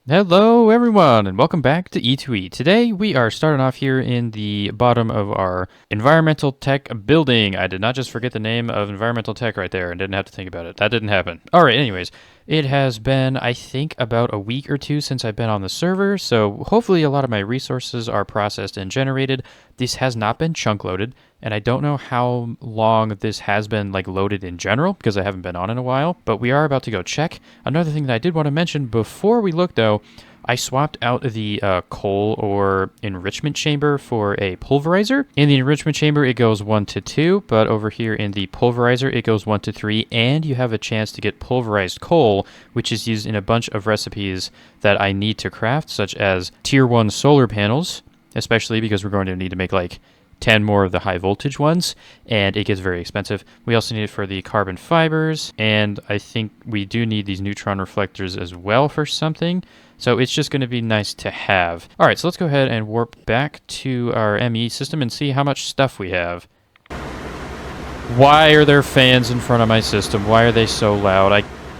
Hello everyone and welcome back to E2E. Today we are starting off here in the bottom of our environmental tech building. I did not just forget the name of environmental tech right there and didn't have to think about it. That didn't happen. Alright, anyways, it has been I think about a week or two since I've been on the server, so hopefully a lot of my resources are processed and generated. This has not been chunk loaded, and I don't know how long this has been loaded in general because I haven't been on in a while, but we are about to go check. Another thing that I did want to mention before we look though, I swapped out the coal or enrichment chamber for a pulverizer. In the enrichment chamber, it goes 1 to 2, but over here in the pulverizer, it goes 1 to 3, and you have a chance to get pulverized coal, which is used in a bunch of recipes that I need to craft, such as tier 1 solar panels, especially because we're going to need to make 10 more of the high voltage ones, and it gets very expensive. We also need it for the carbon fibers, and I think we do need these neutron reflectors as well for something. So it's just going to be nice to have. All right, so let's go ahead and warp back to our ME system and see how much stuff we have. Why are there fans in front of my system? Why are they so loud?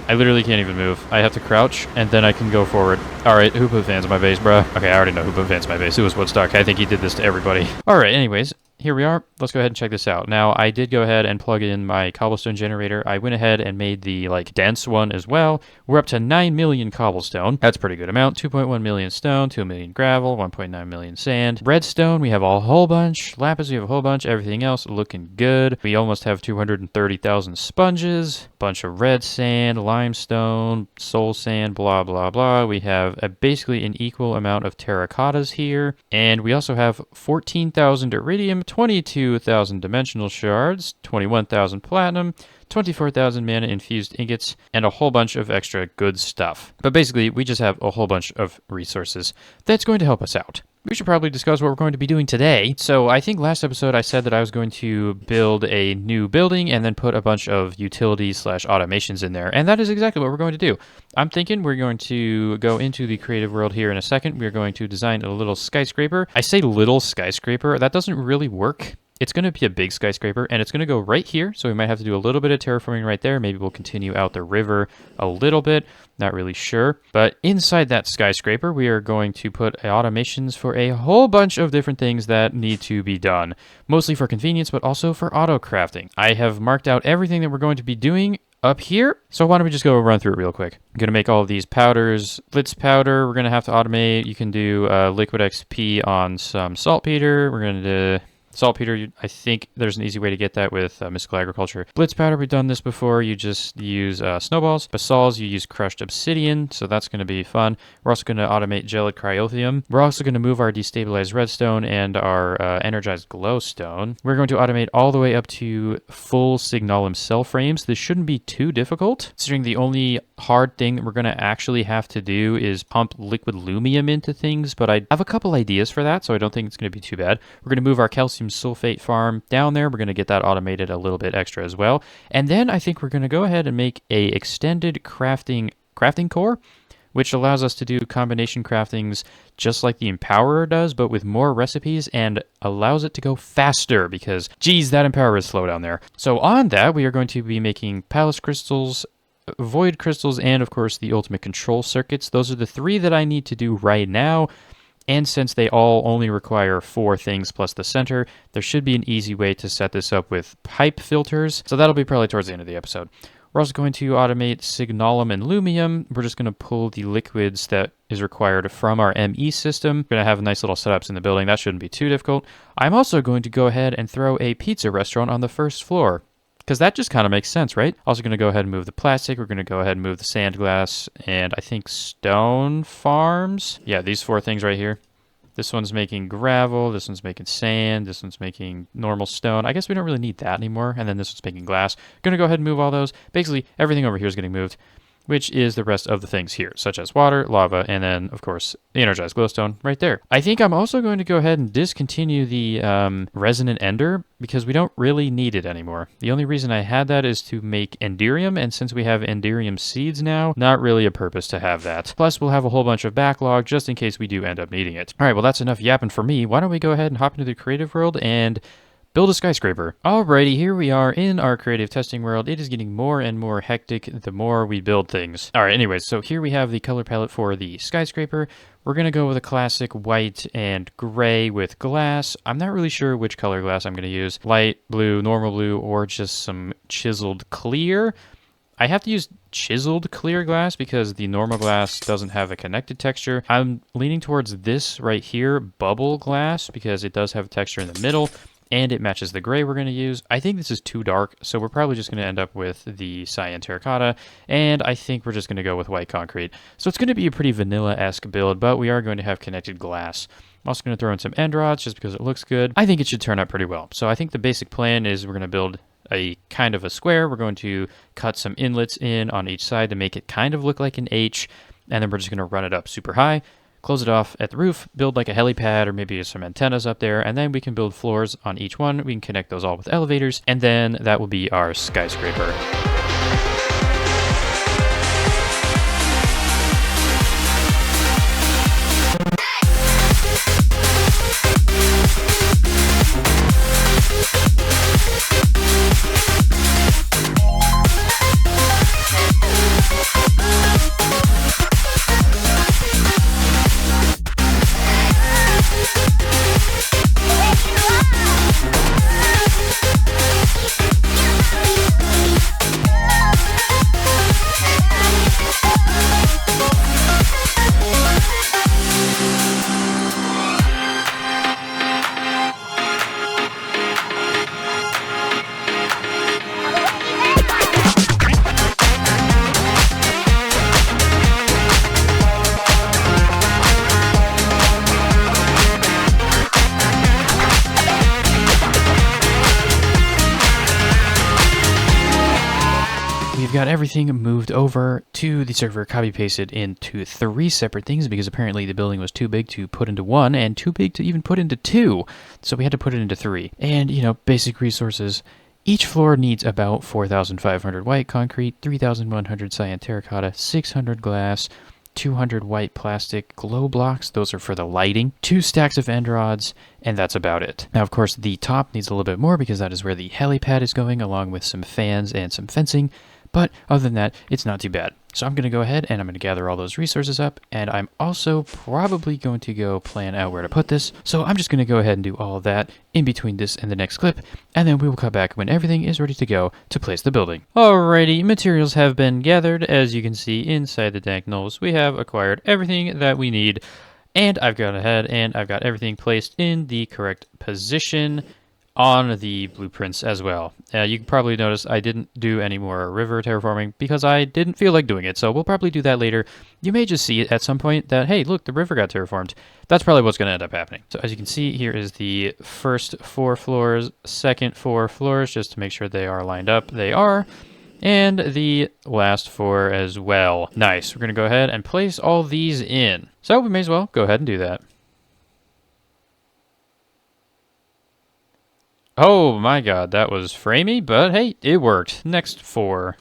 I literally can't even move. I have to crouch, and then I can go forward. Alright, who put fans on my base, bruh? Okay, I already know who put fans on my base. It was Woodstock. I think he did this to everybody. Alright, anyways, here we are. Let's go ahead and check this out. Now, I did go ahead and plug in my cobblestone generator. I went ahead and made the, dense one as well. We're up to 9 million cobblestone. That's a pretty good amount. 2.1 million stone, 2 million gravel, 1.9 million sand. Redstone, we have a whole bunch. Lapis, we have a whole bunch. Everything else looking good. We almost have 230,000 sponges. Bunch of red sand, limestone, soul sand, blah, blah, blah. We have basically an equal amount of terracottas here. And we also have 14,000 iridium, 22,000 dimensional shards, 21,000 platinum, 24,000 mana infused ingots, and a whole bunch of extra good stuff. But basically, we just have a whole bunch of resources that's going to help us out. We should probably discuss what we're going to be doing today. So I think last episode I said that I was going to build a new building and then put a bunch of utilities / automations in there. And that is exactly what we're going to do. I'm thinking we're going to go into the creative world here in a second. We're going to design a little skyscraper. I say little skyscraper. That doesn't really work. It's going to be a big skyscraper, and it's going to go right here, so we might have to do a little bit of terraforming right there. Maybe we'll continue out the river a little bit. Not really sure. But inside that skyscraper, we are going to put automations for a whole bunch of different things that need to be done. Mostly for convenience, but also for auto-crafting. I have marked out everything that we're going to be doing up here. So why don't we just go run through it real quick. I'm going to make all of these powders. Blitz powder, we're going to have to automate. You can do liquid XP on some saltpeter. We're going to saltpeter, I think there's an easy way to get that with mystical agriculture. Blitz powder, we've done this before. You just use snowballs. Basalts, you use crushed obsidian, so that's going to be fun. We're also going to automate gelid cryothium. We're also going to move our destabilized redstone and our energized glowstone. We're going to automate all the way up to full signalum cell frames. This shouldn't be too difficult, considering the only hard thing we're going to actually have to do is pump liquid lumium into things, but I have a couple ideas for that, so I don't think it's going to be too bad. We're going to move our calcium sulfate farm down there. We're going to get that automated a little bit extra as well. And then I think we're going to go ahead and make a extended crafting core, which allows us to do combination craftings just like the Empowerer does, but with more recipes and allows it to go faster because, geez, that Empowerer is slow down there. So on that, we are going to be making palace crystals, void crystals, and of course the ultimate control circuits. Those are the 3 that I need to do right now. And since they all only require 4 things plus the center, there should be an easy way to set this up with pipe filters. So that'll be probably towards the end of the episode. We're also going to automate signalum and lumium. We're just going to pull the liquids that is required from our ME system. We're going to have nice little setups in the building. That shouldn't be too difficult. I'm also going to go ahead and throw a pizza restaurant on the first floor, because that just kind of makes sense, right? Also going to go ahead and move the plastic. We're going to go ahead and move the sand glass and I think stone farms. Yeah, these 4 things right here. This one's making gravel. This one's making sand. This one's making normal stone. I guess we don't really need that anymore. And then this one's making glass. Going to go ahead and move all those. Basically, everything over here is getting moved, which is the rest of the things here, such as water, lava, and then, of course, the energized glowstone right there. I think I'm also going to go ahead and discontinue the resonant ender because we don't really need it anymore. The only reason I had that is to make enderium, and since we have enderium seeds now, not really a purpose to have that. Plus, we'll have a whole bunch of backlog just in case we do end up needing it. All right, well, that's enough yapping for me. Why don't we go ahead and hop into the creative world and build a skyscraper. Alrighty, here we are in our creative testing world. It is getting more and more hectic the more we build things. Alright, anyways, so here we have the color palette for the skyscraper. We're going to go with a classic white and gray with glass. I'm not really sure which color glass I'm going to use. Light blue, normal blue, or just some chiseled clear. I have to use chiseled clear glass because the normal glass doesn't have a connected texture. I'm leaning towards this right here, bubble glass, because it does have a texture in the middle. And it matches the gray we're going to use. I think this is too dark, so we're probably just going to end up with the cyan terracotta, and I think we're just going to go with white concrete. So it's going to be a pretty vanilla-esque build, but we are going to have connected glass. I'm also going to throw in some end rods just because it looks good. I think it should turn out pretty well. So I think the basic plan is we're going to build a kind of a square. We're going to cut some inlets in on each side to make it kind of look like an H, and then we're just going to run it up super high. Close it off at the roof, build like a helipad or maybe some antennas up there, and then we can build floors on each one. We can connect those all with elevators, and then that will be our skyscraper. We've got everything moved over to the server, copy pasted into 3 separate things because apparently the building was too big to put into 1 and too big to even put into 2. So we had to put it into 3. And, you know, basic resources. Each floor needs about 4,500 white concrete, 3,100 cyan terracotta, 600 glass, 200 white plastic glow blocks. Those are for the lighting. 2 stacks of end rods, and that's about it. Now, of course, the top needs a little bit more because that is where the helipad is going, along with some fans and some fencing. But other than that, it's not too bad. So I'm going to go ahead and I'm going to gather all those resources up. And I'm also probably going to go plan out where to put this. So I'm just going to go ahead and do all of that in between this and the next clip. And then we will come back when everything is ready to go to place the building. Alrighty, materials have been gathered. As you can see inside the dank knolls, we have acquired everything that we need. And I've gone ahead and I've got everything placed in the correct position on the blueprints as well. You can probably notice I didn't do any more river terraforming because I didn't feel like doing it, so we'll probably do that later. You may just see it at some point that, hey, look, the river got terraformed. That's probably what's going to end up happening. So as you can see, here is the first 4 floors, second 4 floors, just to make sure they are lined up. They are. And the last 4 as well. Nice. We're going to go ahead and place all these in. So we may as well go ahead and do that. Oh my god, that was framey, but hey, it worked. Next 4.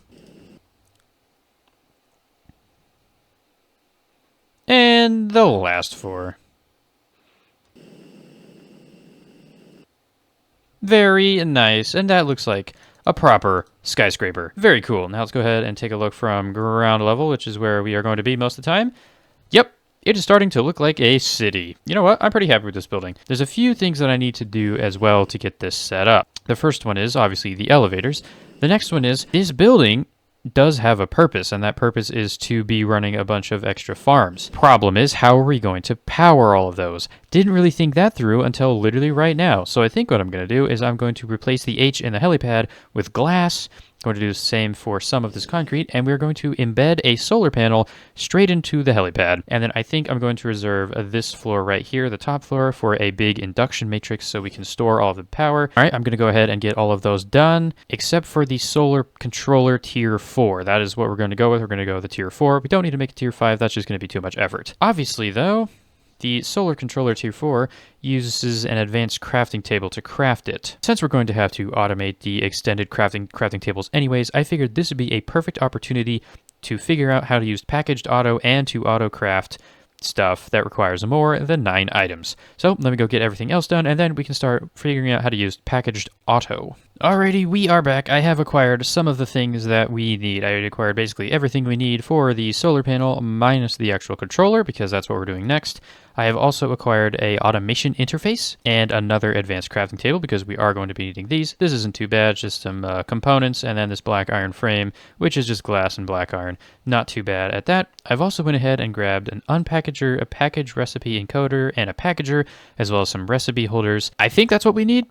And the last 4. Very nice, and that looks like a proper skyscraper. Very cool. Now let's go ahead and take a look from ground level, which is where we are going to be most of the time. Yep. It is starting to look like a city. You know what? I'm pretty happy with this building. There's a few things that I need to do as well to get this set up. The first one is obviously the elevators. The next one is this building does have a purpose, and that purpose is to be running a bunch of extra farms. Problem is, how are we going to power all of those? Didn't really think that through until literally right now. So I think what I'm going to do is I'm going to replace the H in the helipad with glass. Going to do the same for some of this concrete, and we're going to embed a solar panel straight into the helipad. And then I think I'm going to reserve this floor right here, the top floor, for a big induction matrix so we can store all of the power. All right, I'm going to go ahead and get all of those done, except for the solar controller tier 4. That is what we're going to go with. We're going to go with the tier 4. We don't need to make a tier 5. That's just going to be too much effort. Obviously, though, the solar controller tier 4 uses an advanced crafting table to craft it. Since we're going to have to automate the extended crafting tables anyways, I figured this would be a perfect opportunity to figure out how to use packaged auto and to auto craft stuff that requires more than 9 items. So let me go get everything else done, and then we can start figuring out how to use packaged auto. Alrighty, we are back. I have acquired some of the things that we need. I already acquired basically everything we need for the solar panel minus the actual controller, because that's what we're doing next. I have also acquired a automation interface and another advanced crafting table because we are going to be needing these. This isn't too bad, just some components, and then this black iron frame, which is just glass and black iron. Not too bad at that. I've also went ahead and grabbed an unpackager, a package recipe encoder, and a packager, as well as some recipe holders. I think that's what we need.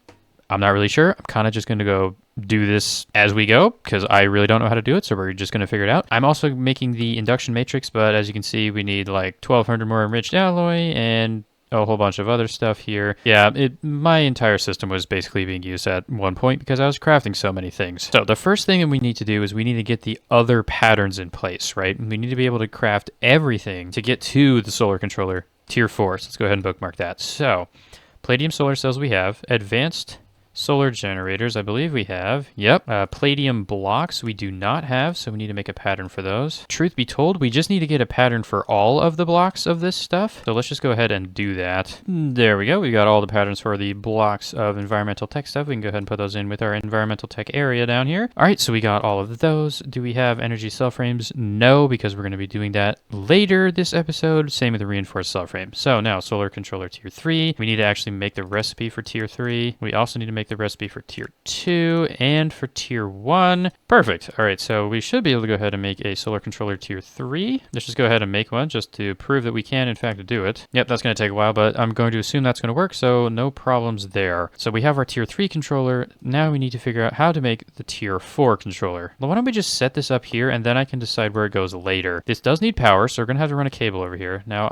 I'm not really sure. I'm kind of just going to go do this as we go because I really don't know how to do it, so we're just going to figure it out. I'm also making the induction matrix, but as you can see, we need like 1200 more enriched alloy and a whole bunch of other stuff here. Yeah, my entire system was basically being used at one point because I was crafting so many things. So the first thing that we need to do is we need to get the other patterns in place, right? We need to be able to craft everything to get to the solar controller tier 4. So let's go ahead and bookmark that. So palladium solar cells we have, advanced solar generators, I believe we have. Yep. Palladium blocks we do not have, so we need to make a pattern for those. Truth be told, we just need to get a pattern for all of the blocks of this stuff. So let's just go ahead and do that. There we go. We got all the patterns for the blocks of environmental tech stuff. We can go ahead and put those in with our environmental tech area down here. All right, so we got all of those. Do we have energy cell frames? No, because we're going to be doing that later this episode. Same with the reinforced cell frame. So now solar controller tier 3. We need to actually make the recipe for tier 3. We also need to make the recipe for tier 2 and for tier 1. Perfect. All right, so we should be able to go ahead and make a solar controller tier 3. Let's just go ahead and make one just to prove that we can in fact do it. Yep, that's going to take a while, but I'm going to assume that's going to work, so no problems there. So we have our tier 3 controller. Now we need to figure out how to make the tier 4 controller. Well, why don't we just set this up here and then I can decide where it goes later. This does need power, so we're going to have to run a cable over here. Now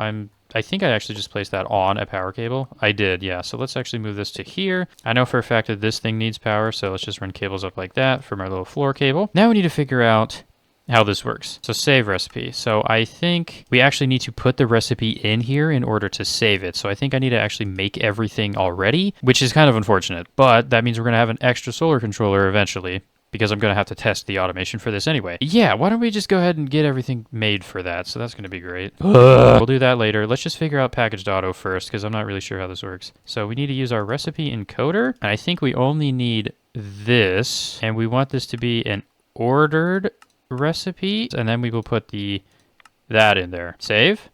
I think I actually just placed that on a power cable. I did, yeah. So let's actually move this to here. I know for a fact that this thing needs power, so let's just run cables up like that from our little floor cable. Now we need to figure out how this works. So save recipe. So I think we actually need to put the recipe in here in order to save it. So I think I need to actually make everything already, which is kind of unfortunate, but that means we're going to have an extra solar controller eventually, because I'm going to have to test the automation for this anyway. Yeah, why don't we just go ahead and get everything made for that? So that's going to be great. We'll do that later. Let's just figure out packaged auto first, because I'm not really sure how this works. So we need to use our recipe encoder, and I think we only need this, and we want this to be an ordered recipe, and then we will put that in there. Save,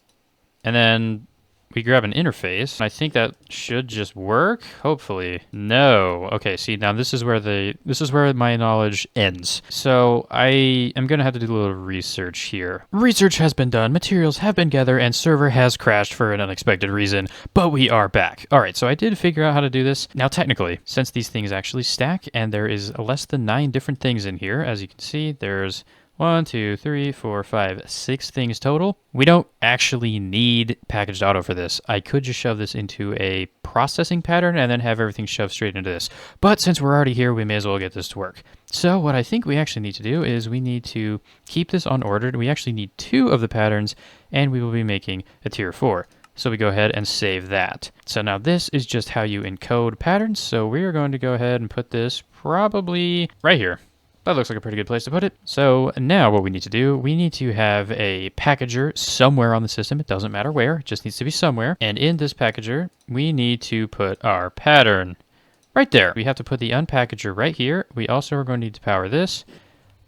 and then we grab an interface. I think that should just work, hopefully. No. Okay, see, now this is where my knowledge ends. So I am going to have to do a little research here. Research has been done, materials have been gathered, and server has crashed for an unexpected reason, but we are back. All right, so I did figure out how to do this. Now, technically, since these things actually stack, and there is less than 9 different things in here, as you can see, there's 1, 2, 3, 4, 5, 6 things total. We don't actually need packaged auto for this. I could just shove this into a processing pattern and then have everything shoved straight into this. But since we're already here, we may as well get this to work. So what I think we actually need to do is we need to keep this unordered. We actually need 2 of the patterns, and we will be making a tier 4. So we go ahead and save that. So now this is just how you encode patterns. So we are going to go ahead and put this probably right here. That looks like a pretty good place to put it. So now what we need to do, we need to have a packager somewhere on the system. It doesn't matter where, it just needs to be somewhere. And in this packager, we need to put our pattern right there. We have to put the unpackager right here. We also are going to need to power this.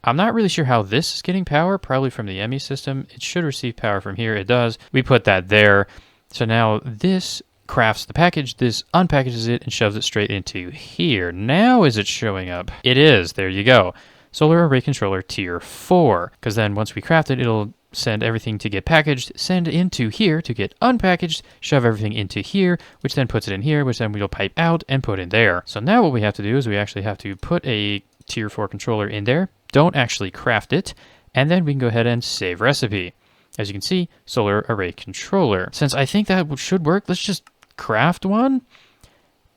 I'm not really sure how this is getting power, probably from the ME system. It should receive power from here. It does. We put that there. So now this crafts the package, this unpackages it and shoves it straight into here. Now is it showing up? It is. There you go. Solar Array Controller Tier 4. Because then once we craft it, it'll send everything to get packaged, send into here to get unpackaged, shove everything into here, which then puts it in here, which then we'll pipe out and put in there. So now what we have to do is we actually have to put a Tier 4 controller in there. Don't actually craft it. And then we can go ahead and save recipe. As you can see, Solar Array Controller. Since I think that should work, let's just craft one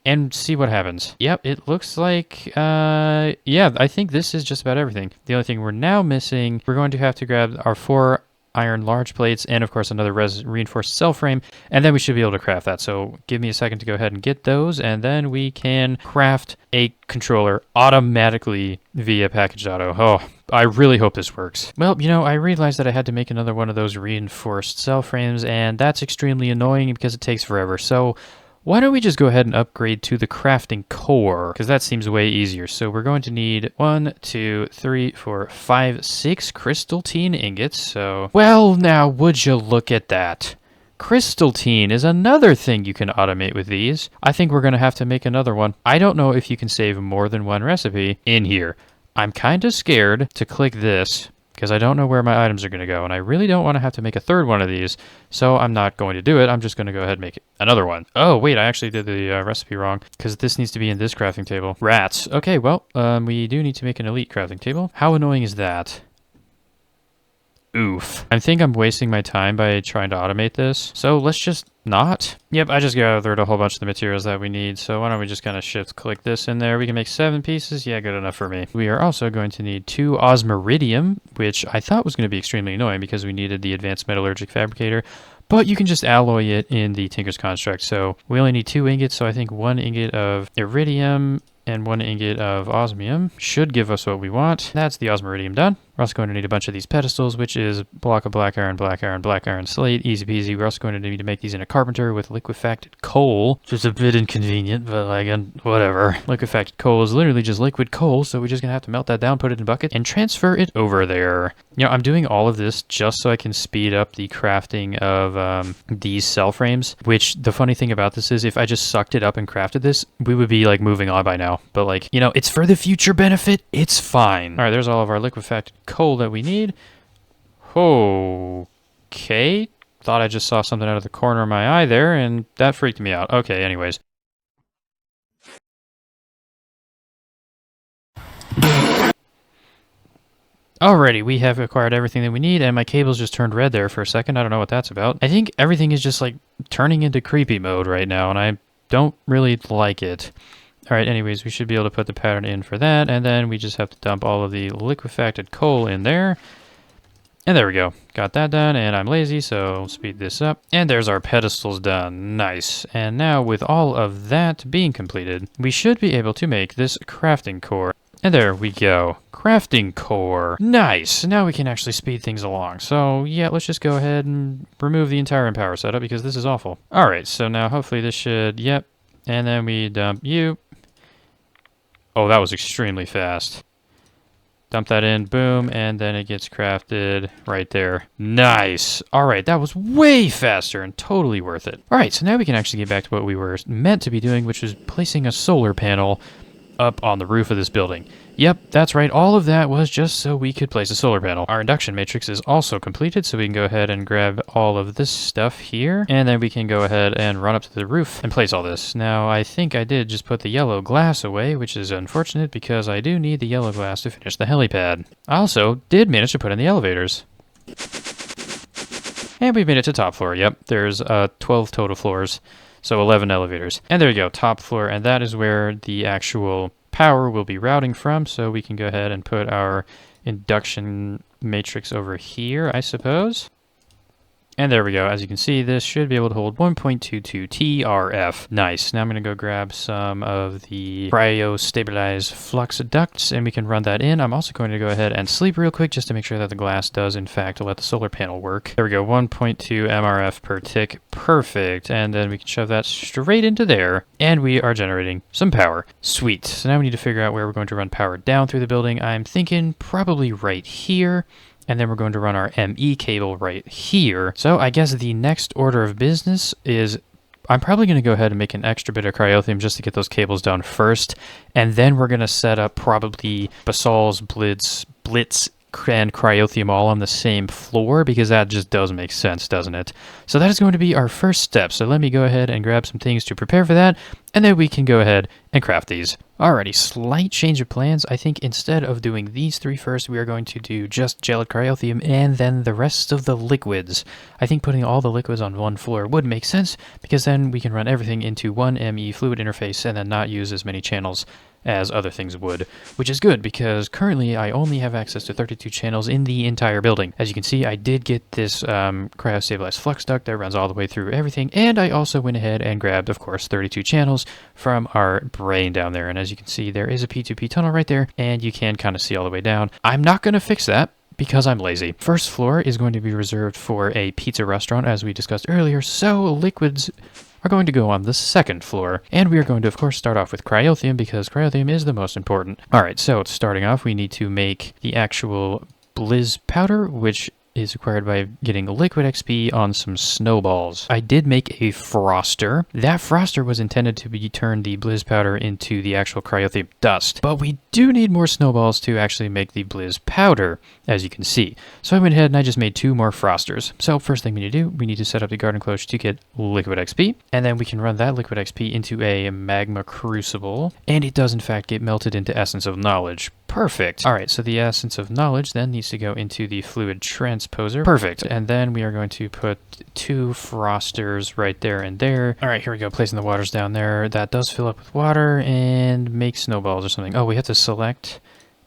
and see what happens. Yep, it looks like, yeah, I think this is just about everything. The only thing we're now missing, we're going to have to grab our 4 iron large plates and of course another reinforced cell frame, and then we should be able to craft that. So give me a second to go ahead and get those, and then we can craft a controller automatically via packaged auto. Oh, I really hope this works. Well, you know, I realized that I had to make another one of those reinforced cell frames, and that's extremely annoying because it takes forever. So why don't we just go ahead and upgrade to the crafting core, because that seems way easier. So we're going to need 1, 2, 3, 4, 5, 6 crystalline ingots. So, well, now would you look at that? Crystalline is another thing you can automate with these. I think we're going to have to make another one. I don't know if you can save more than one recipe in here. I'm kind of scared to click this because I don't know where my items are going to go, and I really don't want to have to make a third one of these, so I'm not going to do it. I'm just going to go ahead and make another one. Oh, wait, I actually did the recipe wrong because this needs to be in this crafting table. Rats. Okay, well, we do need to make an elite crafting table. How annoying is that? Oof. I think I'm wasting my time by trying to automate this, so let's just not. Yep, I just gathered a whole bunch of the materials that we need, so why don't we just kind of shift click this in there. We can make 7 pieces. Yeah, good enough for me. We are also going to need 2 osmiridium, which I thought was going to be extremely annoying because we needed the advanced metallurgic fabricator, but you can just alloy it in the Tinker's Construct. So we only need 2 ingots, so I think 1 ingot of iridium and 1 ingot of osmium should give us what we want. That's the osmiridium done. We're also going to need a bunch of these pedestals, which is block of black iron, slate, easy peasy. We're also going to need to make these in a carpenter with liquefacted coal, which is a bit inconvenient, but like, whatever. Liquefacted coal is literally just liquid coal, so we're just going to have to melt that down, put it in a bucket, and transfer it over there. You know, I'm doing all of this just so I can speed up the crafting of these cell frames, which the funny thing about this is if I just sucked it up and crafted this, we would be like moving on by now. But like, you know, it's for the future benefit. It's fine. All right, there's all of our liquefacted coal that we need. Okay. Thought I just saw something out of the corner of my eye there, and that freaked me out. Okay, anyways. Alrighty, we have acquired everything that we need, and my cables just turned red there for a second. I don't know what that's about. I think everything is just like turning into creepy mode right now, and I don't really like it. Alright, anyways, we should be able to put the pattern in for that, and then we just have to dump all of the liquefacted coal in there. And there we go. Got that done, and I'm lazy, so speed this up. And there's our pedestals done. Nice. And now with all of that being completed, we should be able to make this crafting core. And there we go. Crafting core. Nice. Now we can actually speed things along. So yeah, let's just go ahead and remove the entire Empower setup because this is awful. Alright, so now hopefully this should, yep. And then we dump you. Oh, that was extremely fast. Dump that in, boom, and then it gets crafted right there. Nice. All right, that was way faster and totally worth it. All right, so now we can actually get back to what we were meant to be doing, which was placing a solar panel up on the roof of this building. Yep, that's right. All of that was just so we could place a solar panel. Our induction matrix is also completed, so we can go ahead and grab all of this stuff here, and then we can go ahead and run up to the roof and place all this. Now, I think I did just put the yellow glass away, which is unfortunate because I do need the yellow glass to finish the helipad. I also did manage to put in the elevators. And we've made it to top floor. Yep, there's 12 total floors, so 11 elevators. And there you go, top floor, and that is where the actual power will be routing from, so we can go ahead and put our induction matrix over here, I suppose. And there we go. As you can see, this should be able to hold 1.22 TRF. Nice. Now I'm going to go grab some of the Creo stabilized flux ducts, and we can run that in. I'm also going to go ahead and sleep real quick just to make sure that the glass does, in fact, let the solar panel work. There we go. 1.2 MRF per tick. Perfect. And then we can shove that straight into there, and we are generating some power. Sweet. So now we need to figure out where we're going to run power down through the building. I'm thinking probably right here. And then we're going to run our ME cable right here. So I guess the next order of business is I'm probably going to go ahead and make an extra bit of cryothium just to get those cables down first. And then we're going to set up probably basalts, blitz, and cryothium all on the same floor because that just does make sense, doesn't it? So that is going to be our first step. So let me go ahead and grab some things to prepare for that, and then we can go ahead and craft these. Alrighty, slight change of plans. I think instead of doing these 3 first, we are going to do just gelid cryothium and then the rest of the liquids. I think putting all the liquids on one floor would make sense because then we can run everything into one ME fluid interface and then not use as many channels as other things would, which is good because currently I only have access to 32 channels in the entire building. As you can see, I did get this cryo-stabilized flux duct that runs all the way through everything, and I also went ahead and grabbed, of course, 32 channels from our brain down there. And as you can see, there is a P2P tunnel right there, and you can kind of see all the way down. I'm not going to fix that because I'm lazy. First floor is going to be reserved for a pizza restaurant, as we discussed earlier, so liquids are going to go on the second floor. And we are going to, of course, start off with cryothium because cryothium is the most important. All right, so starting off, we need to make the actual blizz powder, which is required by getting liquid XP on some snowballs. I did make a froster. That froster was intended to turn the blizz powder into the actual cryothium dust, but we do need more snowballs to actually make the blizz powder, as you can see. So I went ahead and I just made 2 more frosters. So first thing we need to do, we need to set up the garden cloche to get liquid XP, and then we can run that liquid XP into a magma crucible, and it does in fact get melted into essence of knowledge. Perfect. All right, so the essence of knowledge then needs to go into the fluid transposer. Perfect. And then we are going to put 2 frosters right there and there. All right, here we go, placing the waters down there. That does fill up with water and make snowballs or something. Oh, we have to select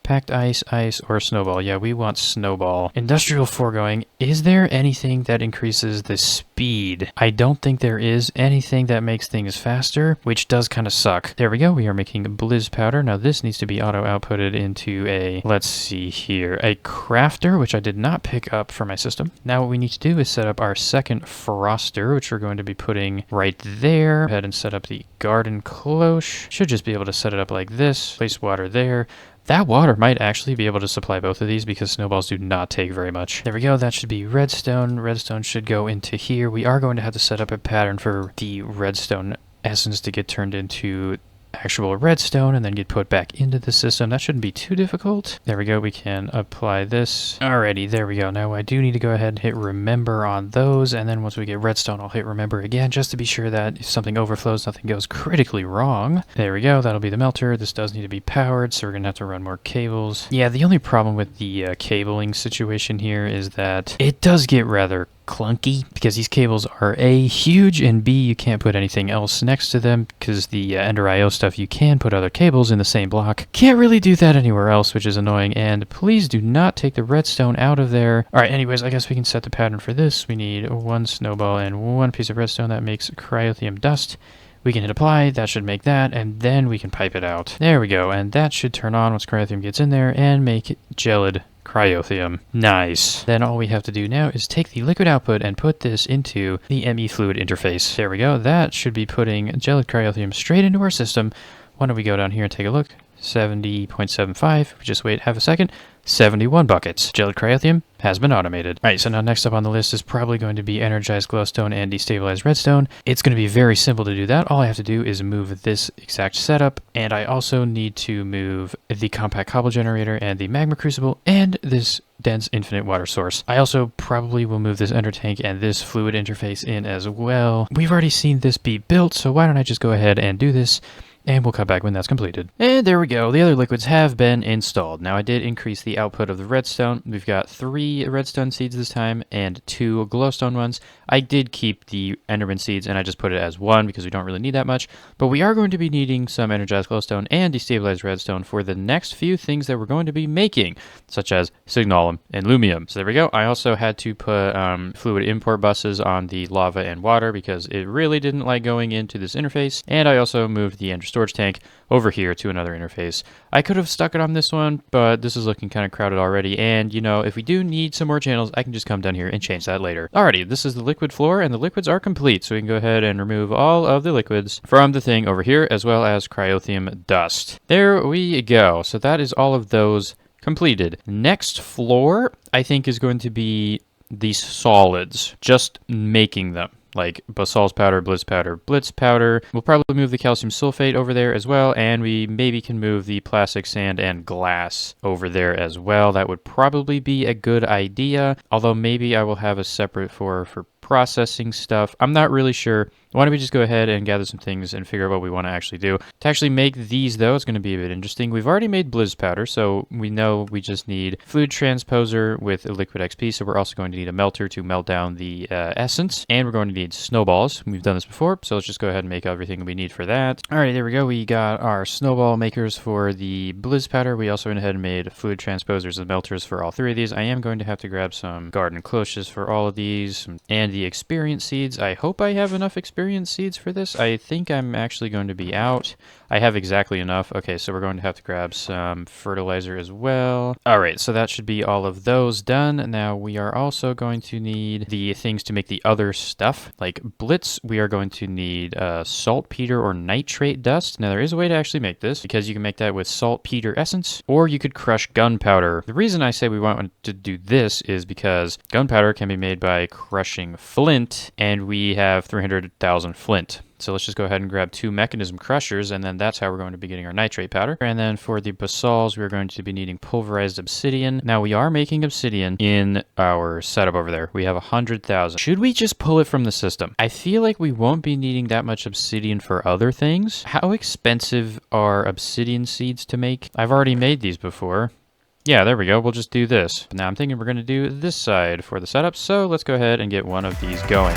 packed ice, ice, or snowball. Yeah, we want snowball. Industrial foregoing. Is there anything that increases the speed? I don't think there is anything that makes things faster, which does kind of suck. There we go. We are making blizz powder. Now this needs to be auto outputted into a, let's see here, a crafter, which I did not pick up for my system. Now what we need to do is set up our second froster, which we're going to be putting right there. Go ahead and set up the garden cloche. Should just be able to set it up like this. Place water there. That water might actually be able to supply both of these because snowballs do not take very much. There we go. That should be redstone. Redstone should go into here. We are going to have to set up a pattern for the redstone essence to get turned into actual redstone and then get put back into the system. That shouldn't be too difficult. There we go. We can apply this. Alrighty, there we go. Now I do need to go ahead and hit remember on those, and then once we get redstone, I'll hit remember again just to be sure that if something overflows, nothing goes critically wrong. There we go. That'll be the melter. This does need to be powered, so we're gonna have to run more cables. Yeah, the only problem with the cabling situation here is that it does get rather clunky because these cables are A, huge, and B, you can't put anything else next to them because the Ender IO stuff, you can put other cables in the same block. Can't really do that anywhere else, which is annoying, and please do not take the redstone out of there. Alright, anyways, I guess we can set the pattern for this. We need 1 snowball and 1 piece of redstone. That makes cryothium dust. We can hit apply, that should make that, and then we can pipe it out. There we go, and that should turn on once cryothium gets in there and make gelid cryothium. Nice. Then all we have to do now is take the liquid output and put this into the ME fluid interface. There we go. That should be putting gelid cryothium straight into our system. Why don't we go down here and take a look? 70.75. We just wait half a second. 71 buckets. Gelid cryothium has been automated. Alright, so now next up on the list is probably going to be energized glowstone and destabilized redstone. It's going to be very simple to do that. All I have to do is move this exact setup, and I also need to move the compact cobble generator and the magma crucible and this dense infinite water source. I also probably will move this ender tank and this fluid interface in as well. We've already seen this be built, so why don't I just go ahead and do this, and we'll come back when that's completed. And there we go. The other liquids have been installed. Now I did increase the output of the redstone. We've got 3 redstone seeds this time and 2 glowstone ones. I did keep the enderman seeds and I just put it as 1 because we don't really need that much. But we are going to be needing some energized glowstone and destabilized redstone for the next few things that we're going to be making, such as signalum and lumium. So there we go. I also had to put fluid import buses on the lava and water because it really didn't like going into this interface. And I also moved the ender storage tank over here to another interface. I could have stuck it on this one, but this is looking kind of crowded already, and you know, if we do need some more channels, I can just come down here and change that later. Alrighty, this is the liquid floor, and the liquids are complete, so we can go ahead and remove all of the liquids from the thing over here, as well as cryothium dust. There we go. So that is all of those completed. Next floor, I think, is going to be these solids, just making them. Like basalt's powder, blitz powder. We'll probably move the calcium sulfate over there as well, and we maybe can move the plastic sand and glass over there as well. That would probably be a good idea, although maybe I will have a separate for processing stuff. I'm not really sure. Why don't we just go ahead and gather some things and figure out what we want to actually do. To actually make these, though, it's going to be a bit interesting. We've already made blizz powder, so we know we just need fluid transposer with a liquid XP, so we're also going to need a melter to melt down the essence, and we're going to need snowballs. We've done this before, so let's just go ahead and make everything we need for that. Alright, there we go. We got our snowball makers for the blizz powder. We also went ahead and made fluid transposers and melters for all three of these. I am going to have to grab some garden cloches for all of these, and the experience seeds. I hope I have enough experience seeds for this. I think I'm actually going to be out. I have exactly enough. Okay, so we're going to have to grab some fertilizer as well. Alright, so that should be all of those done. Now we are also going to need the things to make the other stuff. Like blitz, we are going to need saltpeter or nitrate dust. Now there is a way to actually make this, because you can make that with saltpeter essence, or you could crush gunpowder. The reason I say we want to do this is because gunpowder can be made by crushing flint, and we have 300,000 flint. So let's just go ahead and grab 2 mechanism crushers, and then that's how we're going to be getting our nitrate powder. And then for the basalts, we're going to be needing pulverized obsidian. Now we are making obsidian in our setup over there. We have 100,000. Should we just pull it from the system? I feel like we won't be needing that much obsidian for other things. How expensive are obsidian seeds to make? I've already made these before. Yeah, there we go. We'll just do this. Now I'm thinking we're going to do this side for the setup, so let's go ahead and get one of these going.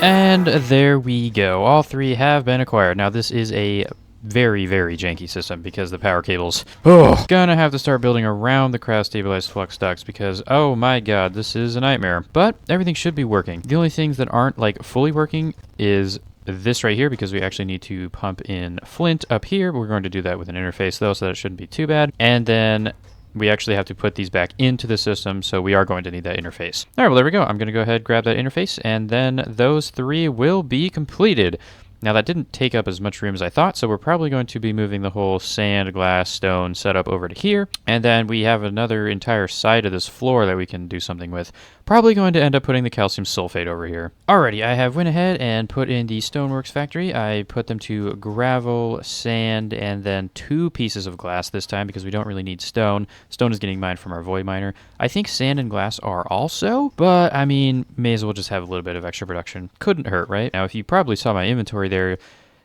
And there we go. All 3 have been acquired. Now this is a very, very janky system because the power cables. Oh, gonna have to start building around the craft stabilized flux ducts because, oh my god, this is a nightmare. But everything should be working. The only things that aren't like fully working is this right here, because we actually need to pump in flint up here. We're going to do that with an interface though, so that shouldn't be too bad. And then we actually have to put these back into the system, so we are going to need that interface. All right, well, there we go. I'm going to go ahead, grab that interface, and then those 3 will be completed. Now, that didn't take up as much room as I thought, so we're probably going to be moving the whole sand, glass, stone setup over to here. And then we have another entire side of this floor that we can do something with. Probably going to end up putting the calcium sulfate over here. Alrighty, I have went ahead and put in the stoneworks factory. I put them to gravel, sand, and then 2 pieces of glass this time because we don't really need stone. Stone is getting mined from our void miner. I think sand and glass are also, but I mean, may as well just have a little bit of extra production. Couldn't hurt, right? Now, if you probably saw my inventory there,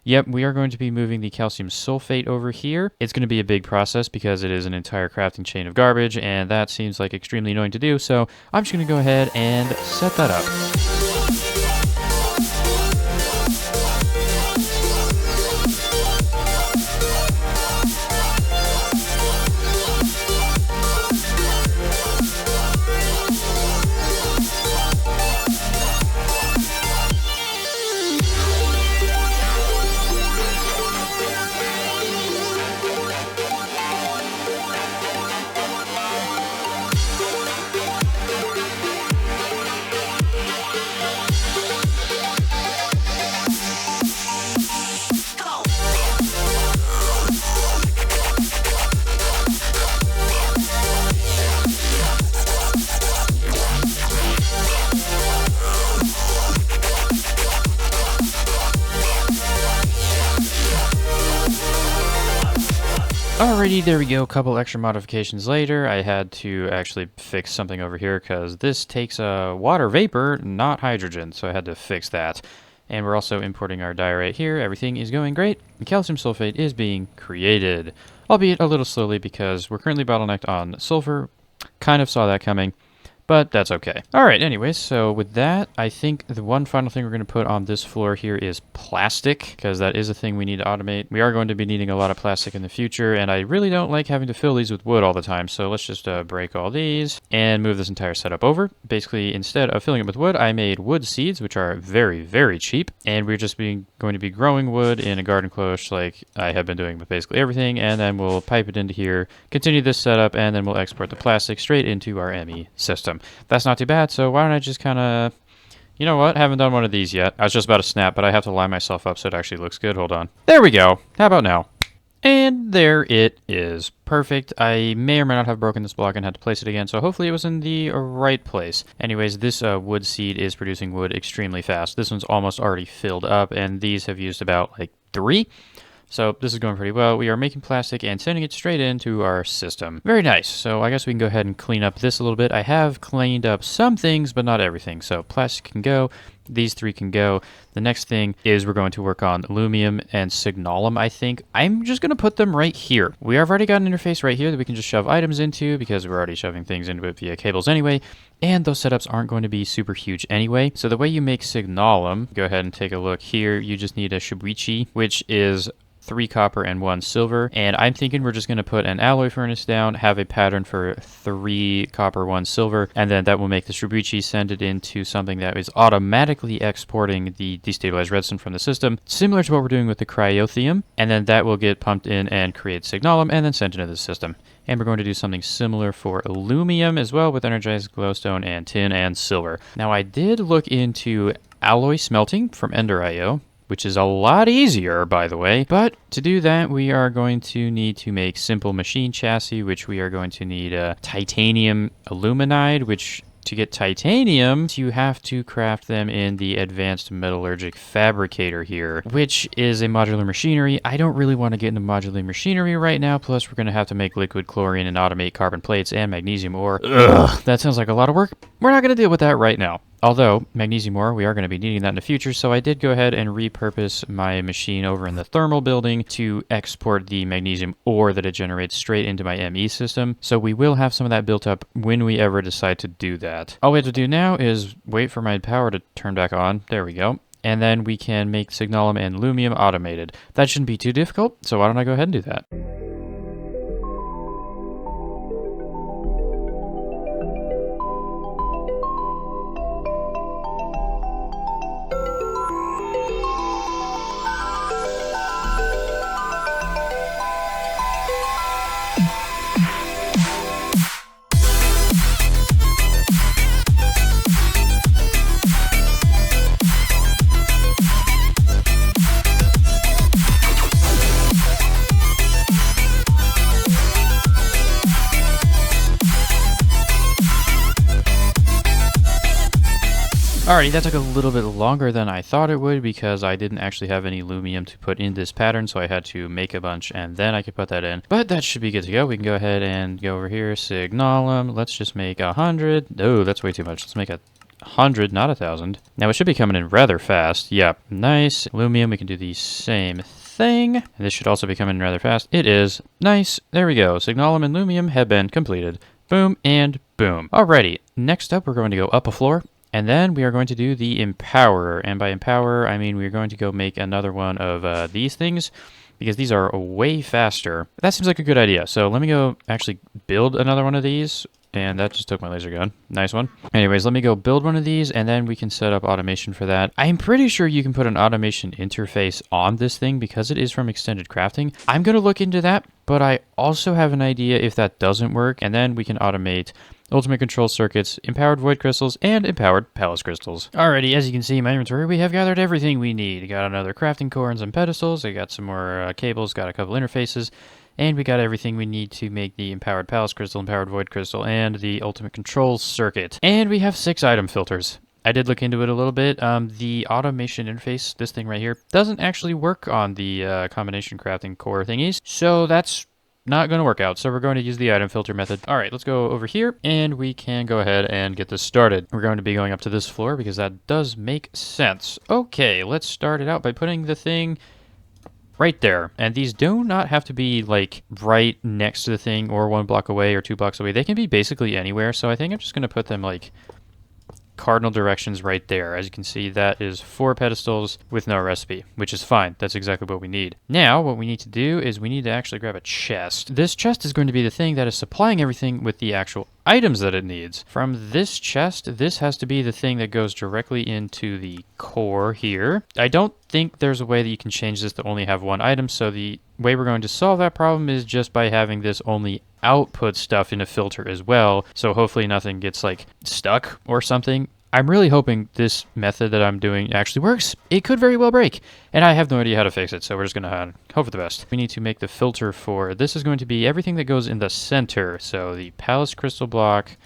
yep, we are going to be moving the calcium sulfate over here. It's going to be a big process because it is an entire crafting chain of garbage, and that seems like extremely annoying to do, so I'm just going to go ahead and set that up. Alrighty, there we go. A couple extra modifications later. I had to actually fix something over here because this takes water vapor, not hydrogen, so I had to fix that. And we're also importing our diorite here. Everything is going great. The calcium sulfate is being created, albeit a little slowly because we're currently bottlenecked on sulfur. Kind of saw that coming. but that's okay. All right, anyways, so with that, I think the one final thing we're going to put on this floor here is plastic, because that is a thing we need to automate. We are going to be needing a lot of plastic in the future, and I really don't like having to fill these with wood all the time, so let's just break all these and move this entire setup over. Basically, instead of filling it with wood, I made wood seeds, which are very, very cheap, and we're just going to be growing wood in a garden cloche like I have been doing with basically everything, and then we'll pipe it into here, continue this setup, and then we'll export the plastic straight into our ME system. That's not too bad, so why don't I just kind of... You know what? Haven't done one of these yet. I was just about to snap, but I have to line myself up so it actually looks good. Hold on. There we go. How about now? And there it is. Perfect. I may or may not have broken this block and had to place it again, so hopefully it was in the right place. Anyways, this wood seed is producing wood extremely fast. This one's almost already filled up, and these have used about, like, 3. So this is going pretty well. We are making plastic and sending it straight into our system. Very nice. So I guess we can go ahead and clean up this a little bit. I have cleaned up some things, but not everything. So plastic can go. These 3 can go. The next thing is we're going to work on aluminum and signalum, I think. I'm just going to put them right here. We have already got an interface right here that we can just shove items into because we're already shoving things into it via cables anyway. And those setups aren't going to be super huge anyway. So the way you make signalum, go ahead and take a look here. You just need a shibuichi, which is 3 copper and 1 silver, and I'm thinking we're just going to put an alloy furnace down, have a pattern for 3 copper, 1 silver, and then that will make the shibuichi send it into something that is automatically exporting the destabilized redstone from the system, similar to what we're doing with the cryothium, and then that will get pumped in and create signalum and then sent into the system. And we're going to do something similar for aluminum as well with energized glowstone and tin and silver. Now I did look into alloy smelting from Ender.io, which is a lot easier, by the way. But to do that, we are going to need to make simple machine chassis, which we are going to need titanium aluminide, which to get titanium, you have to craft them in the advanced metallurgic fabricator here, which is a modular machinery. I don't really want to get into modular machinery right now, plus we're going to have to make liquid chlorine and automate carbon plates and magnesium ore. Ugh, that sounds like a lot of work. We're not going to deal with that right now. Although, magnesium ore, we are going to be needing that in the future, so I did go ahead and repurpose my machine over in the thermal building to export the magnesium ore that it generates straight into my ME system. So we will have some of that built up when we ever decide to do that. All we have to do now is wait for my power to turn back on. There we go. And then we can make signalum and aluminum automated. That shouldn't be too difficult, so why don't I go ahead and do that? Alrighty, that took a little bit longer than I thought it would because I didn't actually have any aluminum to put in this pattern, so I had to make a bunch and then I could put that in. But that should be good to go. We can go ahead and go over here, signalum. Let's just make 100. No, that's way too much. Let's make 100, not 1,000. Now it should be coming in rather fast. Yep, nice. Aluminum, we can do the same thing. And this should also be coming in rather fast. It is. Nice. There we go. Signalum and aluminum have been completed. Boom and boom. Alrighty, next up we're going to go up a floor. And then we are going to do the Empowerer. And by Empowerer, I mean we're going to go make another one of these things, because these are way faster. That seems like a good idea. So let me go actually build another one of these. And that just took my laser gun. Nice one. Anyways, let me go build one of these, and then we can set up automation for that. I'm pretty sure you can put an automation interface on this thing because it is from Extended Crafting. I'm going to look into that, but I also have an idea if that doesn't work, and then we can automate ultimate control circuits, empowered void crystals, and empowered palace crystals. Alrighty, as you can see in my inventory, we have gathered everything we need. Got another crafting core and some pedestals. I got some more cables, got a couple interfaces, and we got everything we need to make the empowered palace crystal, empowered void crystal, and the ultimate control circuit. And we have 6 item filters. I did look into it a little bit. The automation interface, this thing right here, doesn't actually work on the combination crafting core thingies, so that's not going to work out, so we're going to use the item filter method. All right, let's go over here, and we can go ahead and get this started. We're going to be going up to this floor because that does make sense. Okay, let's start it out by putting the thing right there. And these do not have to be like right next to the thing or 1 block away or 2 blocks away. They can be basically anywhere. So I think I'm just going to put them like cardinal directions right there. As you can see, that is 4 pedestals with no recipe, which is fine. That's exactly what we need. Now, what we need to do is we need to actually grab a chest. This chest is going to be the thing that is supplying everything with the actual items that it needs. From this chest, this has to be the thing that goes directly into the core here. I don't think there's a way that you can change this to only have 1 item, so the way we're going to solve that problem is just by having this only output stuff in a filter as well, so hopefully nothing gets like stuck or something. I'm really hoping this method that I'm doing actually works. It could very well break, and I have no idea how to fix it, so we're just gonna hope for the best. We need to make the filter for this is going to be everything that goes in the center, so the palace crystal block,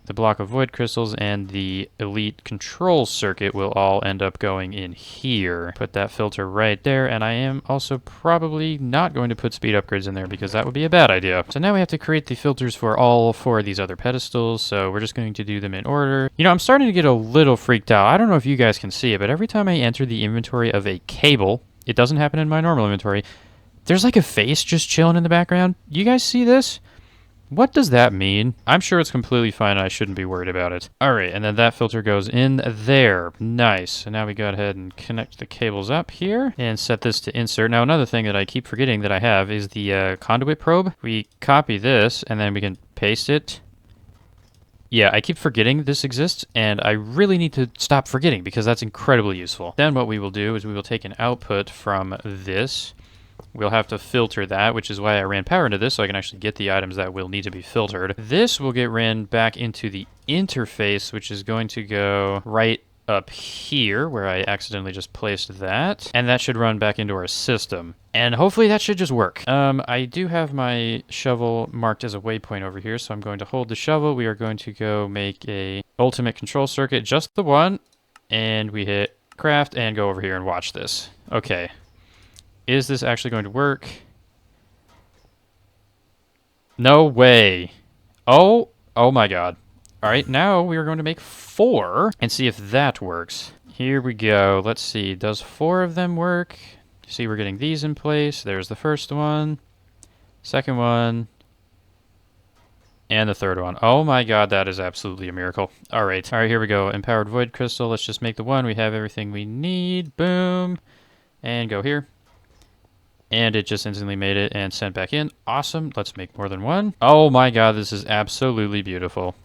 the block of void crystals, and the elite control circuit will all end up going in here. Put that filter right there, and I am also probably not going to put speed upgrades in there because that would be a bad idea. So now we have to create the filters for all 4 of these other pedestals, so we're just going to do them in order. You know, I'm starting to get a little freaked out. I don't know if you guys can see it, but every time I enter the inventory of a cable, it doesn't happen in my normal inventory, there's like a face just chilling in the background. You guys see this? What does that mean? I'm sure it's completely fine. I shouldn't be worried about it. All right, and then that filter goes in there. Nice. So now we go ahead and connect the cables up here and set this to insert. Now, another thing that I keep forgetting that I have is the conduit probe. We copy this, and then we can paste it. Yeah, I keep forgetting this exists, and I really need to stop forgetting because that's incredibly useful. Then what we will do is we will take an output from this. We'll have to filter that, which is why I ran power into this, so I can actually get the items that will need to be filtered. This will get ran back into the interface, which is going to go right up here, where I accidentally just placed that. And that should run back into our system. And hopefully that should just work. I do have my shovel marked as a waypoint over here, so I'm going to hold the shovel. We are going to go make a ultimate control circuit, just the one. And we hit craft and go over here and watch this. Okay. Is this actually going to work? No way. Oh my god. All right, now we are going to make 4 and see if that works. Here we go. Let's see. Does 4 of them work? See, we're getting these in place. There's the first one, second one, and the third one. Oh my god, that is absolutely a miracle. All right, here we go. Empowered void crystal. Let's just make the one. We have everything we need. Boom. And go here. And it just instantly made it and sent back in. Awesome. Let's make more than one. Oh my god, this is absolutely beautiful.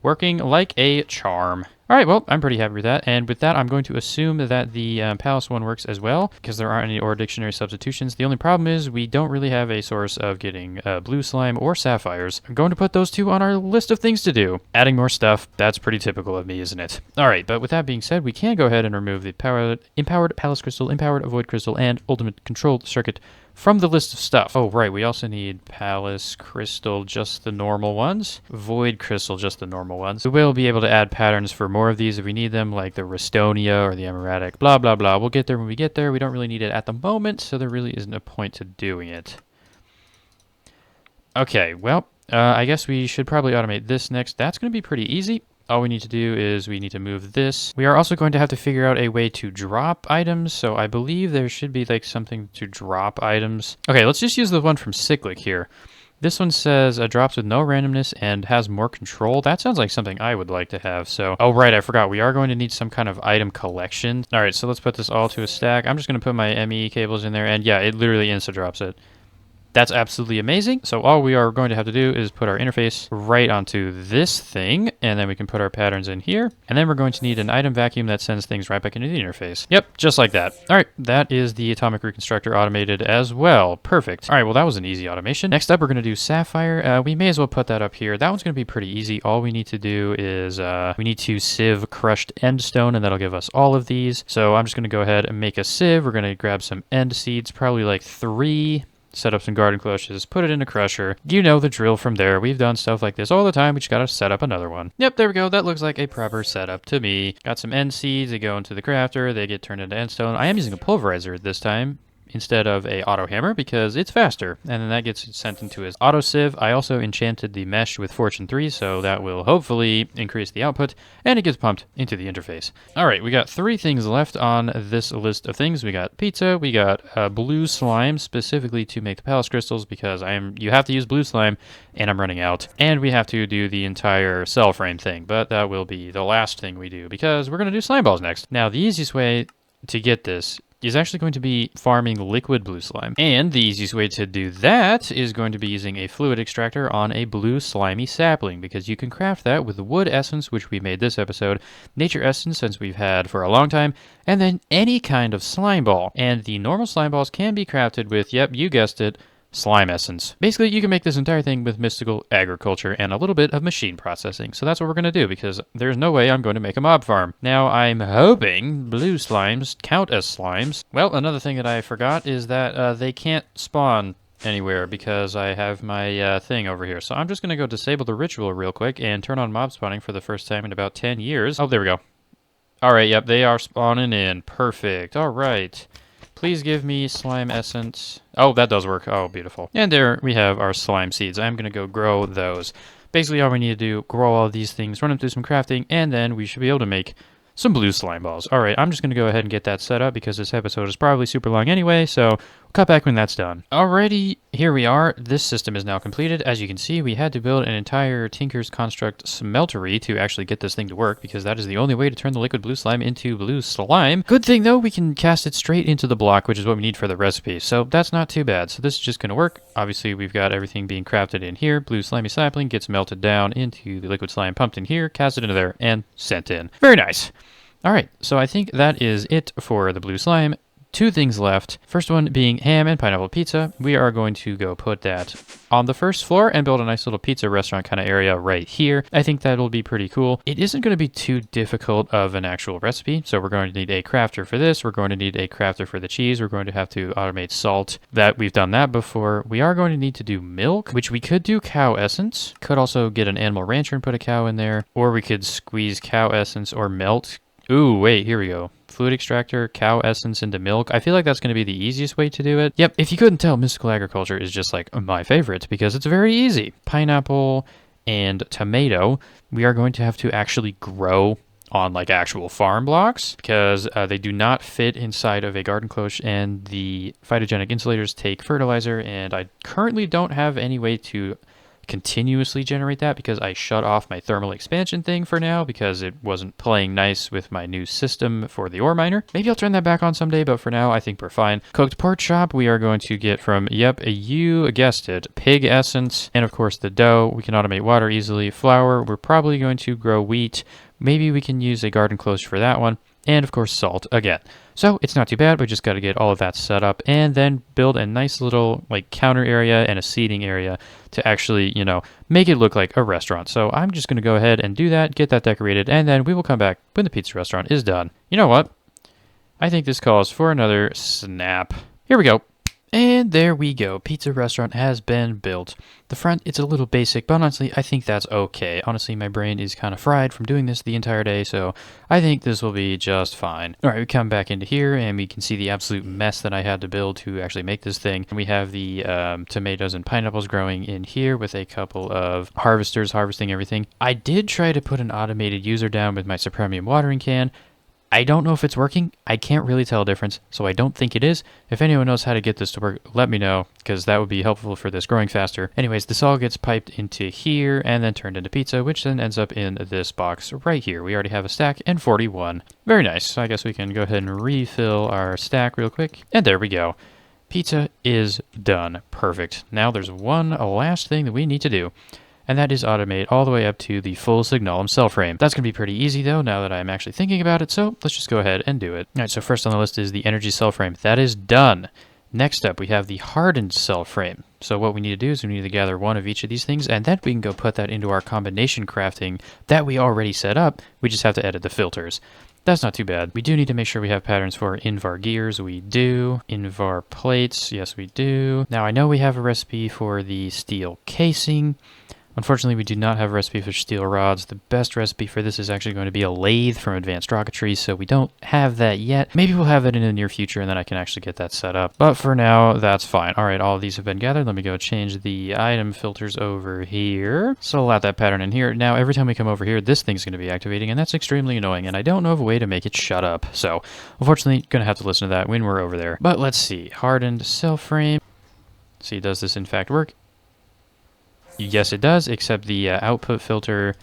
Working like a charm. All right, well, I'm pretty happy with that. And with that, I'm going to assume that the Palace one works as well, because there aren't any ore dictionary substitutions. The only problem is we don't really have a source of getting blue slime or sapphires. I'm going to put those 2 on our list of things to do. Adding more stuff, that's pretty typical of me, isn't it? All right, but with that being said, we can go ahead and remove the empowered Palace Crystal, empowered Void Crystal, and Ultimate Control Circuit from the list of stuff. Oh, right, we also need Palace Crystal, just the normal ones. Void Crystal, just the normal ones. We will be able to add patterns for more of these if we need them, like the Restonia or the Emeratic, blah, blah, blah. We'll get there when we get there. We don't really need it at the moment, so there really isn't a point to doing it. Okay, well, I guess we should probably automate this next. That's going to be pretty easy. All we need to do is we need to move this. We are also going to have to figure out a way to drop items, so I believe there should be like something to drop items. Okay, let's just use the one from Cyclic here. This one says drops with no randomness and has more control. That sounds like something I would like to have. So, oh right, I forgot. We are going to need some kind of item collection. All right, so let's put this all to a stack. I'm just going to put my ME cables in there, and yeah, it literally insta-drops it. That's absolutely amazing. So all we are going to have to do is put our interface right onto this thing, and then we can put our patterns in here. And then we're going to need an item vacuum that sends things right back into the interface. Yep, just like that. All right, that is the atomic reconstructor automated as well. Perfect. All right, well, that was an easy automation. Next up, we're going to do sapphire. We may as well put that up here. That one's going to be pretty easy. All we need to do is we need to sieve crushed endstone, and that'll give us all of these. So I'm just going to go ahead and make a sieve. We're going to grab some end seeds, probably like 3. Set up some garden cloches, put it in a crusher. You know the drill from there. We've done stuff like this all the time. We just gotta set up another one. Yep, there we go. That looks like a proper setup to me. Got some end seeds. They go into the crafter. They get turned into endstone. I am using a pulverizer this time. instead of a auto hammer because it's faster, and then that gets sent into his auto sieve. I also enchanted the mesh with Fortune 3, so that will hopefully increase the output, and it gets pumped into the interface. All right, we got 3 things left on this list of things. We got pizza, we got blue slime, specifically to make the palace crystals, because you have to use blue slime, and I'm running out. And we have to do the entire cell frame thing, but that will be the last thing we do, because we're going to do slime balls next. Now, the easiest way to get this is actually going to be farming liquid blue slime. And the easiest way to do that is going to be using a fluid extractor on a blue slimy sapling, because you can craft that with wood essence, which we made this episode, nature essence, since we've had for a long time, and then any kind of slime ball. And the normal slime balls can be crafted with, yep, you guessed it, slime essence. Basically, you can make this entire thing with mystical agriculture and a little bit of machine processing. So that's what we're going to do, because there's no way I'm going to make a mob farm. Now, I'm hoping blue slimes count as slimes. Well, another thing that I forgot is that they can't spawn anywhere because I have my thing over here. So I'm just going to go disable the ritual real quick and turn on mob spawning for the first time in about 10 years. Oh, there we go. All right, yep, they are spawning in. Perfect. All right. Please give me slime essence. Oh, that does work. Oh, beautiful. And there we have our slime seeds. I'm going to go grow those. Basically, all we need to do, grow all of these things, run them through some crafting, and then we should be able to make some blue slime balls. All right, I'm just going to go ahead and get that set up because this episode is probably super long anyway, so we'll cut back when that's done. Alrighty, here we are. This system is now completed. As you can see, we had to build an entire Tinker's Construct smeltery to actually get this thing to work, because that is the only way to turn the liquid blue slime into blue slime. Good thing, though, we can cast it straight into the block, which is what we need for the recipe, so that's not too bad. So this is just going to work. Obviously, we've got everything being crafted in here. Blue slimy sapling gets melted down into the liquid slime, pumped in here, casted into there, and sent in. Very nice. All right, so I think that is it for the blue slime. 2 things left. First one being ham and pineapple pizza. We are going to go put that on the first floor and build a nice little pizza restaurant kind of area right here. I think that'll be pretty cool. It isn't going to be too difficult of an actual recipe, so we're going to need a crafter for this. We're going to need a crafter for the cheese. We're going to have to automate salt. That we've done that before. We are going to need to do milk, which we could do cow essence. Could also get an animal rancher and put a cow in there, or we could squeeze cow essence or melt. Ooh, wait, here we go. Fluid extractor, cow essence into milk. I feel like that's going to be the easiest way to do it. Yep, if you couldn't tell, mystical agriculture is just like my favorite because it's very easy. Pineapple and tomato, we are going to have to actually grow on like actual farm blocks because they do not fit inside of a garden cloche, and the phytogenic insulators take fertilizer, and I currently don't have any way to continuously generate that because I shut off my thermal expansion thing for now because it wasn't playing nice with my new system for the ore miner. Maybe I'll turn that back on someday, but for now I think we're fine. Cooked pork chop we are going to get from, yep, you guessed it, pig essence, and of course the dough. We can automate water easily. Flour, we're probably going to grow wheat. Maybe we can use a garden cloche for that one. And of course salt again. So it's not too bad. We just got to get all of that set up and then build a nice little like counter area and a seating area to actually, you know, make it look like a restaurant. So I'm just going to go ahead and do that, get that decorated, and then we will come back when the pizza restaurant is done. You know what? I think this calls for another snap. Here we go. And there we go. Pizza restaurant has been built. The front, it's a little basic, but honestly, I think that's okay. Honestly, my brain is kind of fried from doing this the entire day, so I think this will be just fine. All right, we come back into here, and we can see the absolute mess that I had to build to actually make this thing. We have the tomatoes and pineapples growing in here with a couple of harvesters harvesting everything. I did try to put an automated user down with my Supremium watering can. I don't know if it's working. I can't really tell a difference, so I don't think it is. If anyone knows how to get this to work, let me know, because that would be helpful for this growing faster. Anyways, this all gets piped into here and then turned into pizza, which then ends up in this box right here. We already have a stack and 41. Very nice. So I guess we can go ahead and refill our stack real quick. And there we go. Pizza is done. Perfect. Now there's one last thing that we need to do, and that is automate all the way up to the full Signalum cell frame. That's going to be pretty easy though, now that I'm actually thinking about it, so let's just go ahead and do it. Alright, so first on the list is the energy cell frame. That is done. Next up, we have the hardened cell frame. So what we need to do is we need to gather one of each of these things, and then we can go put that into our combination crafting that we already set up. We just have to edit the filters. That's not too bad. We do need to make sure we have patterns for Invar gears. We do. Invar plates. Yes, we do. Now, I know we have a recipe for the steel casing, Unfortunately, we do not have a recipe for steel rods. The best recipe for this is actually going to be a lathe from Advanced Rocketry, so we don't have that yet. Maybe we'll have that in the near future, and then I can actually get that set up. But for now, that's fine. All right, all of these have been gathered. Let me go change the item filters over here. So allow that pattern in here. Now, every time we come over here, this thing's going to be activating, and that's extremely annoying, and I don't know of a way to make it shut up. So, unfortunately, going to have to listen to that when we're over there. But let's see. Hardened cell frame. See, does this in fact work? Yes, it does, except the output filter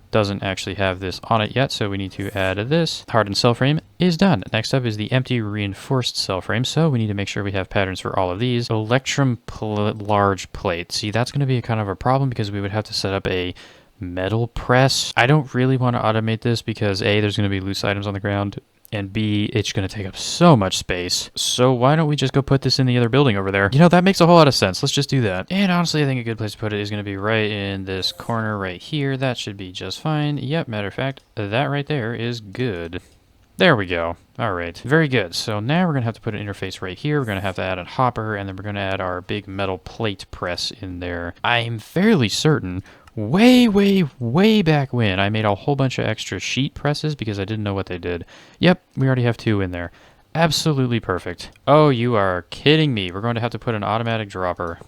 doesn't actually have this on it yet, so we need to add this. Hardened cell frame is done. Next up is the empty reinforced cell frame, so we need to make sure we have patterns for all of these. Electrum large plate. See, that's going to be a kind of a problem because we would have to set up a metal press. I don't really want to automate this because A, there's going to be loose items on the ground, and B, it's going to take up so much space. So why don't we just go put this in the other building over there? You know, that makes a whole lot of sense. Let's just do that. And honestly, I think a good place to put it is going to be right in this corner right here. That should be just fine. Yep, matter of fact, that right there is good. There we go. All right, very good. So now we're going to have to put an interface right here. We're going to have to add a hopper, and then we're going to add our big metal plate press in there. I'm fairly certain way back when I made a whole bunch of extra sheet presses because I didn't know what they did. Yep, we already have 2 in there. Absolutely perfect. Oh, you are kidding me. We're going to have to put an automatic dropper.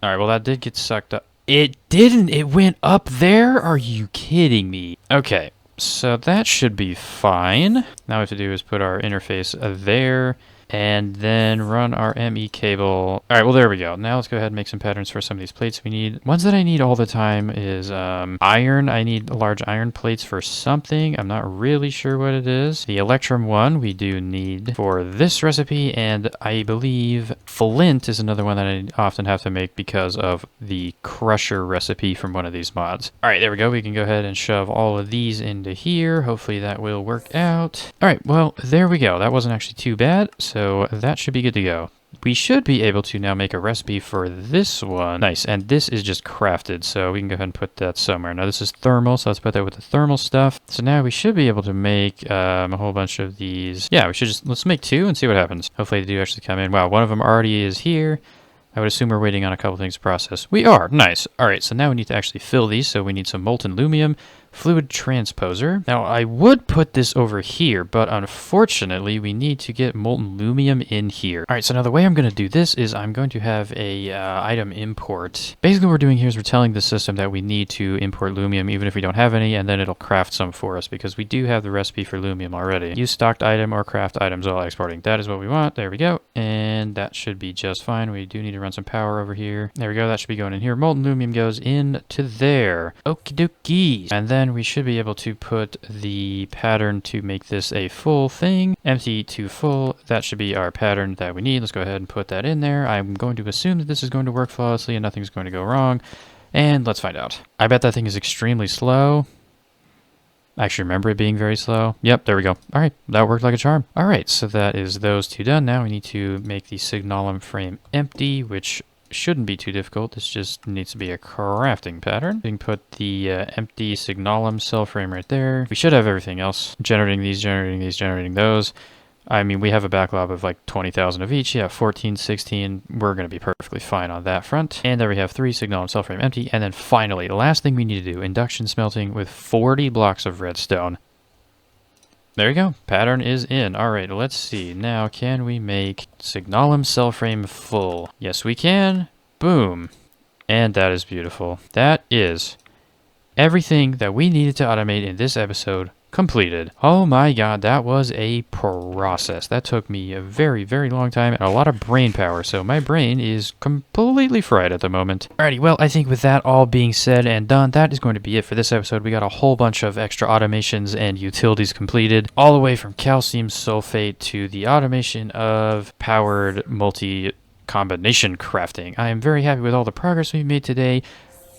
All right, well, that did get sucked up. It didn't. It went up there? Are you kidding me? Okay, so that should be fine. Now what we have to do is put our interface there. And then run our ME cable. All right, well, there we go. Now let's go ahead and make some patterns for some of these plates we need. Ones that I need all the time is iron. I need large iron plates for something. I'm not really sure what it is. The Electrum one we do need for this recipe, and I believe flint is another one that I often have to make because of the crusher recipe from one of these mods. All right, there we go. We can go ahead and shove all of these into here. Hopefully that will work out. All right, well, there we go. That wasn't actually too bad. So that should be good to go. We should be able to now make a recipe for this one. Nice, and this is just crafted, so we can go ahead and put that somewhere. Now this is thermal, so let's put that with the thermal stuff. So now we should be able to make a whole bunch of these. Yeah, we should just, let's make 2 and see what happens. Hopefully they do actually come in. Wow, one of them already is here. I would assume we're waiting on a couple things to process. We are, nice. All right, so now we need to actually fill these, so we need some molten lumium, fluid transposer. Now, I would put this over here, but unfortunately, we need to get molten lumium in here. All right, so now the way I'm going to do this is I'm going to have a item import. Basically, what we're doing here is we're telling the system that we need to import lumium, even if we don't have any, and then it'll craft some for us, because we do have the recipe for lumium already. Use stocked item or craft items while exporting. That is what we want. There we go. And that should be just fine. We do need to run some power over here. There we go. That should be going in here. Molten lumium goes into there. Okie dokie. And then we should be able to put the pattern to make this a full thing. Empty to full. That should be our pattern that we need. Let's go ahead and put that in there. I'm going to assume that this is going to work flawlessly and nothing's going to go wrong. And let's find out. I bet that thing is extremely slow. I actually remember it being very slow. Yep, there we go. All right, that worked like a charm. All right, so that is those 2 done. Now we need to make the signalum frame empty, which shouldn't be too difficult. This just needs to be a crafting pattern. We can put the empty signalum cell frame right there. We should have everything else. Generating these, generating these, generating those. I mean, we have a backlog of like 20,000 of each. Yeah, 14, 16. We're going to be perfectly fine on that front. And there we have 3 signalum cell frame empty. And then finally, the last thing we need to do, induction smelting with 40 blocks of redstone. There you go. Pattern is in. All right, let's see. Now, can we make signalum cell frame full? Yes, we can. Boom. And that is beautiful. That is everything that we needed to automate in this episode completed. Oh my god, that was a process. That took me a very long time and a lot of brain power, so my brain is completely fried at the moment. Alrighty, well, I think with that all being said and done, that is going to be it for this episode. We got a whole bunch of extra automations and utilities completed, all the way from calcium sulfate to the automation of powered multi-combination crafting. I am very happy with all the progress we made today.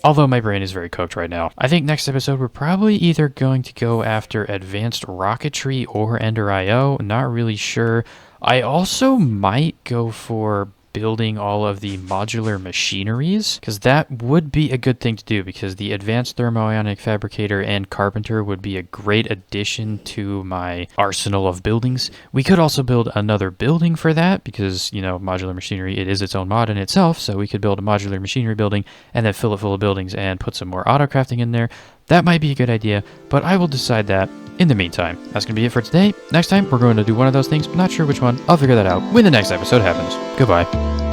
Although my brain is very cooked right now. I think next episode we're probably either going to go after advanced rocketry or Ender IO. Not really sure. I also might go for building all of the modular machineries, because that would be a good thing to do, because the advanced thermoionic fabricator and carpenter would be a great addition to my arsenal of buildings. We could also build another building for that, because, you know, modular machinery, it is its own mod in itself, so we could build a modular machinery building and then fill it full of buildings and put some more autocrafting in there. That might be a good idea, but I will decide that in the meantime. That's going to be it for today. Next time, we're going to do one of those things. Not sure which one. I'll figure that out when the next episode happens. Goodbye.